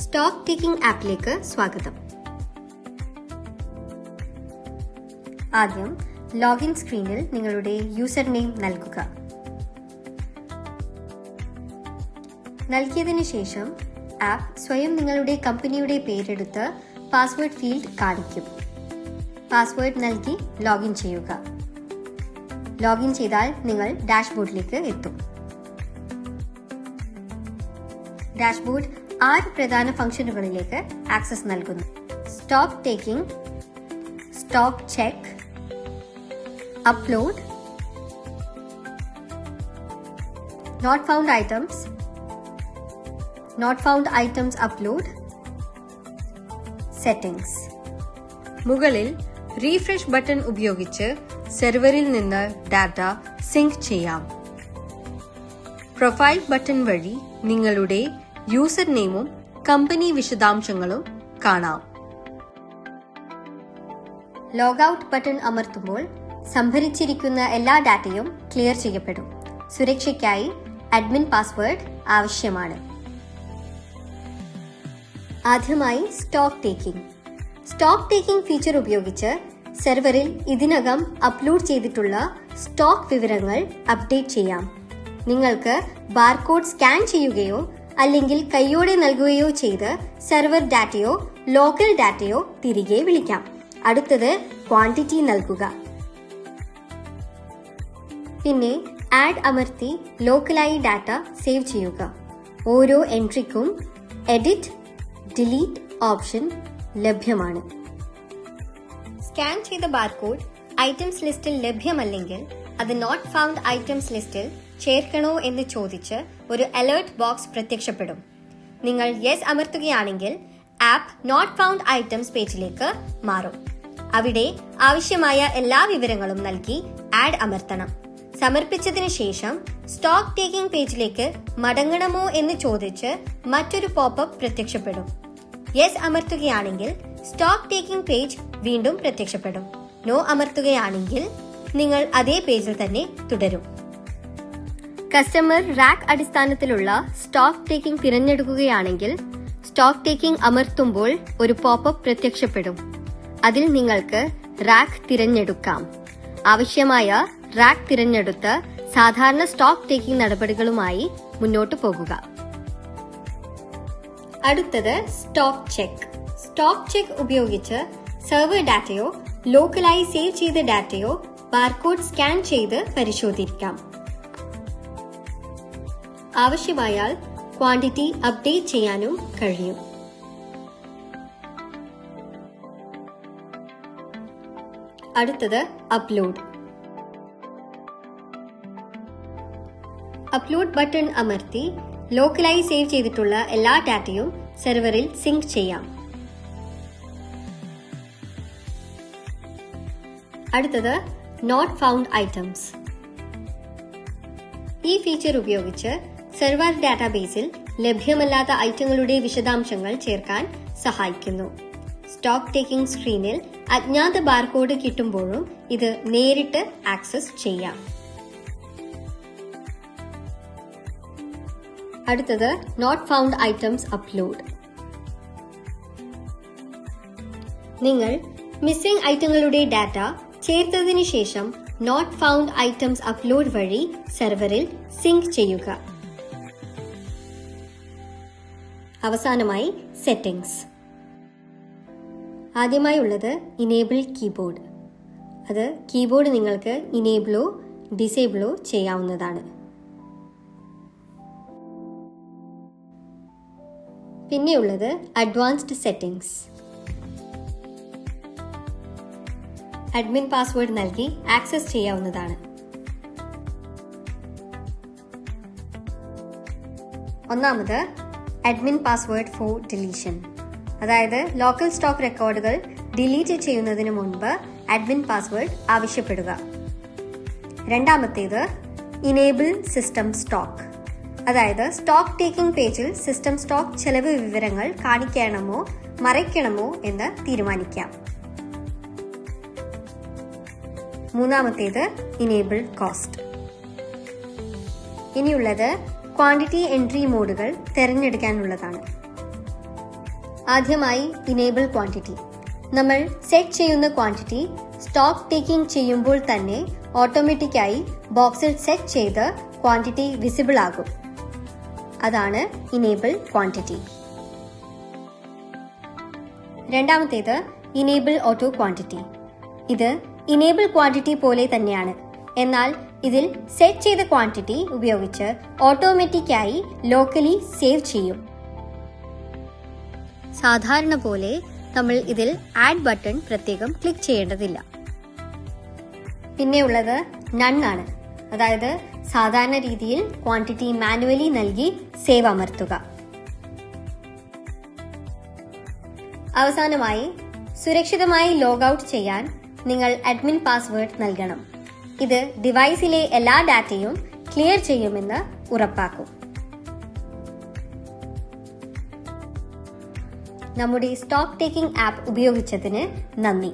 Stock taking ആപ്പിലേക്ക് സ്വാഗതം. ആദ്യം login സ്ക്രീനിൽ നിങ്ങളുടെ യൂസർ നെയിം നൽകുക. നൽകിയതിനു ശേഷം ആപ്പ് സ്വയം നിങ്ങളുടെ കമ്പനിയുടെ പേരെടുത്ത് പാസ്വേഡ് ഫീൽഡ് കാണിക്കും. പാസ്വേഡ് നൽകി ലോഗിൻ ചെയ്യുക. ലോഗിൻ ചെയ്താൽ നിങ്ങൾ ഡാഷ്ബോർഡിലേക്ക് എത്തും. ഡാഷ്ബോർഡ് 6 പ്രധാന ഫംഗ്ഷനുകളിലേക്ക് ആക്സസ് നൽകുന്നു. Stock taking, stock check, upload, not found items upload, settings. മുകളിൽ റീഫ്രഷ് ബട്ടൺ ഉപയോഗിച്ച് സെർവറിൽ നിന്ന് ഡാറ്റ സിങ്ക് ചെയ്യാം. പ്രൊഫൈൽ ബട്ടൺ വഴി നിങ്ങളുടെ യൂസർ നെയിമും കമ്പനി വിശദാംശങ്ങളും കാണാം. ലോഗൌട്ട് ബട്ടൺ അമർത്തുമ്പോൾ സംഭരിച്ചിരിക്കുന്ന എല്ലാ ഡാറ്റയും ക്ലിയർ ചെയ്യപ്പെടും. സുരക്ഷയ്ക്കായി അഡ്മിൻ പാസ്വേഡ് ആവശ്യമാണ്. ആദ്യമായി സ്റ്റോക്ക് ടേക്കിംഗ് ഫീച്ചർ ഉപയോഗിച്ച് സെർവറിൽ ഇതിനകം അപ്ലോഡ് ചെയ്തിട്ടുള്ള സ്റ്റോക്ക് വിവരങ്ങൾ അപ്ഡേറ്റ് ചെയ്യാം. നിങ്ങൾക്ക് ബാർകോഡ് സ്കാൻ ചെയ്യുകയോ അല്ലെങ്കിൽ കൈയോടെ നൽകുകയോ ചെയ്ത് സെർവർ ഡാറ്റയോ ലോക്കൽ ഡാറ്റയോ തിരികെ വിളിക്കാം. അടുത്തത് ക്വാണ്ടിറ്റി നൽകുക. പിന്നെ ആഡ് അമർത്തി ലോക്കലായി ഡാറ്റ സേവ് ചെയ്യുക. ഓരോ എൻട്രിക്കും എഡിറ്റ്, ഡിലീറ്റ് ഓപ്ഷൻ ലഭ്യമാണ്. സ്കാൻ ചെയ്ത ബാർകോഡ് ഐറ്റംസ് ലിസ്റ്റിൽ ലഭ്യമല്ലെങ്കിൽ അത് നോട്ട് ഫൗണ്ട് ഐറ്റംസ് ലിസ്റ്റിൽ ചേർക്കണോ എന്ന് ചോദിച്ച് ഒരു അലേർട്ട് ബോക്സ് പ്രത്യക്ഷപ്പെടും. നിങ്ങൾ യെസ് അമർത്തുകയാണെങ്കിൽ ആപ്പ് നോട്ട് ഫൗണ്ട് ഐറ്റംസ് പേജിലേക്ക് മാറും. അവിടെ ആവശ്യമായ എല്ലാ വിവരങ്ങളും നൽകി ആഡ് അമർത്തണം. സമർപ്പിച്ചതിന് ശേഷം സ്റ്റോക്ക് ടേക്കിംഗ് പേജിലേക്ക് മടങ്ങണമോ എന്ന് ചോദിച്ച് മറ്റൊരു പോപ്പപ്പ് പ്രത്യക്ഷപ്പെടും. യെസ് അമർത്തുകയാണെങ്കിൽ സ്റ്റോക്ക് ടേക്കിംഗ് പേജ് വീണ്ടും പ്രത്യക്ഷപ്പെടും. നോ അമർത്തുകയാണെങ്കിൽ നിങ്ങൾ അതേ പേജിൽ തന്നെ തുടരും. കസ്റ്റമർ റാക്ക് അടിസ്ഥാനത്തിലുള്ള സ്റ്റോക്ക് ടേക്കിംഗ് തിരഞ്ഞെടുക്കുകയാണെങ്കിൽ സ്റ്റോക്ക് ടേക്കിംഗ് അമർത്തുമ്പോൾ ഒരു പോപ്പപ്പ് പ്രത്യക്ഷപ്പെടും. അതിൽ നിങ്ങൾക്ക് റാക്ക് തിരഞ്ഞെടുക്കാം. ആവശ്യമായ റാക്ക് തിരഞ്ഞെടുത്ത് സാധാരണ സ്റ്റോക്ക് ടേക്കിംഗ് നടപടികളുമായി മുന്നോട്ടു പോകുക. അടുത്തത് സ്റ്റോക്ക് ചെക്ക് ഉപയോഗിച്ച് സെർവർ ഡാറ്റയോ ലോക്കലായി സേവ് ചെയ്ത ഡാറ്റയോ ബാർകോഡ് സ്കാൻ ചെയ്ത് പരിശോധിക്കാം. ആവശ്യമായാൽ ക്വാണ്ടിറ്റി അപ്ഡേറ്റ് ചെയ്യാനും കഴിയും. അടുത്തത് അപ്ലോഡ് ബട്ടൺ അമർത്തി ലോക്കലായി സേവ് ചെയ്തിട്ടുള്ള എല്ലാ ഡാറ്റയും സെർവറിൽ സിങ്ക് ചെയ്യാം. അടുത്തത് നോട്ട് ഫൗണ്ട് ഐറ്റംസ്. ഈ ഫീച്ചർ ഉപയോഗിച്ച് സെർവർ ഡാറ്റാബേസിൽ ലഭ്യമല്ലാത്ത ഐറ്റങ്ങളുടെ വിശദാംശങ്ങൾ ചേർക്കാൻ സഹായിക്കുന്നു. സ്റ്റോക്ക് ടേക്കിംഗ് സ്ക്രീനിൽ അജ്ഞാത ബാർകോഡ് കിട്ടുമ്പോഴും ഇത് നേരിട്ട് ആക്സസ് ചെയ്യാം. അടുത്തത് നോട്ട് ഫൗണ്ട് ഐറ്റംസ് അപ്ലോഡ്. നിങ്ങൾ മിസ്സിംഗ് ഐറ്റങ്ങളുടെ ഡാറ്റ ചേർത്തതിനു ശേഷം നോട്ട് ഫൗണ്ട് ഐറ്റംസ് അപ്ലോഡ് വഴി സെർവറിൽ സിങ്ക് ചെയ്യുക. അവസാനമായി സെറ്റിംഗ്സ്. ആദ്യമായി ഉള്ളത് ഇനേബിൾ കീബോർഡ്. അത് കീബോർഡ് നിങ്ങൾക്ക് ഇനേബിളോ ഡിസേബിളോ ചെയ്യാവുന്നതാണ്. പിന്നെയുള്ളത് അഡ്വാൻസ്ഡ് സെറ്റിംഗ്സ്. അഡ്മിൻ പാസ്വേഡ് നൽകി ആക്സസ് ചെയ്യാവുന്നതാണ്. ഒന്നാമത് അഡ്മിൻ പാസ്വേഡ് ഫോർ ഡിലീഷൻ. അതായത് ലോക്കൽ സ്റ്റോക്ക് റെക്കോർഡുകൾ ഡിലീറ്റ് ചെയ്യുന്നതിന് മുൻപ് അഡ്മിൻ പാസ്വേഡ് ആവശ്യപ്പെടുക. രണ്ടാമത്തേത് ഇനേബിൾ സിസ്റ്റം സ്റ്റോക്ക്. അതായത് സ്റ്റോക്ക് ടേക്കിംഗ് പേജിൽ സിസ്റ്റം സ്റ്റോക്ക് ചെലവ് വിവരങ്ങൾ കാണിക്കണമോ മറയ്ക്കണമോ എന്ന് തീരുമാനിക്കാം. മൂന്നാമത്തേത് ഇനേബിൾ കോസ്റ്റ്. ഇനിയുള്ളത് ക്വാണ്ടിറ്റി എൻട്രി മോഡുകൾ തിരഞ്ഞെടുക്കാനുള്ളതാണ്. ആദ്യമായി ഇനേബിൾ ക്വാണ്ടിറ്റി. നമ്മൾ സെറ്റ് ചെയ്യുന്ന ക്വാണ്ടിറ്റി സ്റ്റോക്ക് ടേക്കിംഗ് ചെയ്യുമ്പോൾ തന്നെ ഓട്ടോമാറ്റിക്കായി ബോക്സിൽ സെറ്റ് ചെയ്ത് ക്വാണ്ടിറ്റി വിസിബിൾ ആകും. അതാണ് ഇനേബിൾ ക്വാണ്ടിറ്റി. രണ്ടാമത്തേത് ഇനേബിൾ ഓട്ടോ ക്വാണ്ടിറ്റി. ഇത് ഇനേബിൾ ക്വാണ്ടിറ്റി പോലെ തന്നെയാണ്, എന്നാൽ ഇതിൽ സെറ്റ് ചെയ്ത ക്വാണ്ടിറ്റി ഉപയോഗിച്ച് ഓട്ടോമാറ്റിക്കായി ലോക്കലി സേവ് ചെയ്യും. സാധാരണ പോലെ നമ്മൾ ഇതിൽ ആഡ് ബട്ടൺ പ്രത്യേകം ക്ലിക്ക് ചെയ്യേണ്ടതില്ല. പിന്നെയുള്ളത് നൺ ആണ്, അതായത് സാധാരണ രീതിയിൽ ക്വാണ്ടിറ്റി മാനുവലി നൽകി സേവ് അമർത്തുക. അവസാനമായി സുരക്ഷിതമായി ലോഗ് ഔട്ട് ചെയ്യാൻ നിങ്ങൾ അഡ്മിൻ പാസ്വേഡ് നൽകണം. ഇത് ഡിവൈസിലെ എല്ലാ ഡാറ്റയും ക്ലിയർ ചെയ്യുമെന്ന് ഉറപ്പാക്കും. നമ്മുടെ സ്റ്റോക്ക് ടേക്കിംഗ് ആപ്പ് ഉപയോഗിച്ചതിന് നന്ദി.